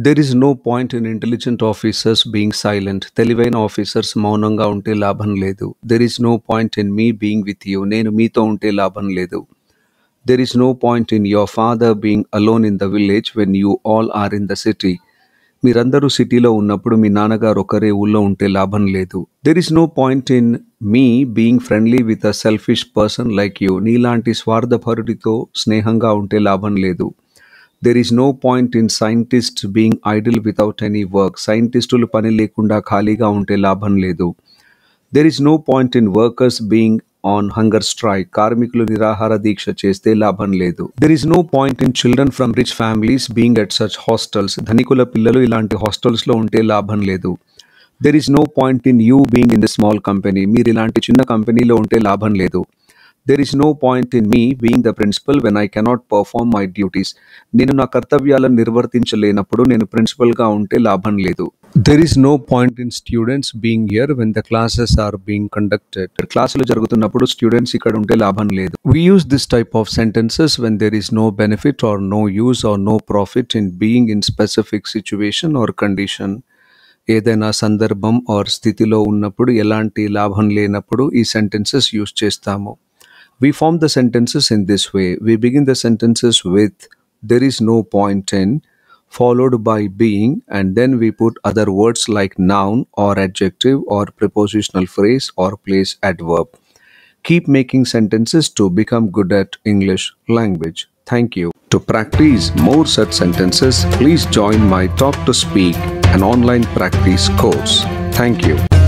There is no point in intelligent officers being silent. తెలివైన officers మౌనంగా ఉంటే లాభం లేదు. There is no point in me being with you. నేను మీతో ఉంటే లాభం లేదు. There is no point in your father being alone in the village when you all are in the city. మీరందరూ సిటీలో ఉన్నప్పుడు మీ నాన్నగారు ఒకరే ఊళ్ళో ఉంటే లాభం లేదు. There is no point in me being friendly with a selfish person like you. నీలాంటి స్వార్థపరుడితో స్నేహంగా ఉంటే లాభం లేదు. There is no point in scientists being idle without any work. సైంటిస్టులు పని లేకుండా ఖాళీగా ఉంటే లాభం లేదు. There is no point in workers being on hunger strike. కార్మికులు నిరాహార దీక్ష చేస్తే లాభం లేదు. There is no point in children from rich families being at such hostels. ధనికుల పిల్లలు ఇలాంటి హాస్టల్స్లో ఉంటే లాభం లేదు. There is no point in you being in the small company. మీరు ఇలాంటి చిన్న కంపెనీలో ఉంటే లాభం లేదు. There is no point in me being the principal when I cannot perform my duties. నేను నా కర్తవ్యాలను నిర్వర్తించలేనప్పుడు నేను ప్రిన్సిపల్గా ఉంటే లాభం లేదు. There is no point in students being here when the classes are being conducted. క్లాసులు జరుగుతున్నప్పుడు స్టూడెంట్స్ ఇక్కడ ఉంటే లాభం లేదు. We use this type of sentences when there is no benefit or no use or no profit in being in specific situation or condition. ఏదైనా సందర్భం are స్థితిలో ఉన్నప్పుడు ఎలాంటి లాభం లేనప్పుడు ఈ సెంటెన్సెస్ యూజ్ చేస్తాము. We form the sentences in this way. We begin the sentences with there is no point in, followed by being, and then we put other words like noun or adjective or prepositional phrase or place adverb. Keep making sentences to become good at English language. Thank you. To practice more such sentences, please join my Talk to Speak, an online practice course. Thank you.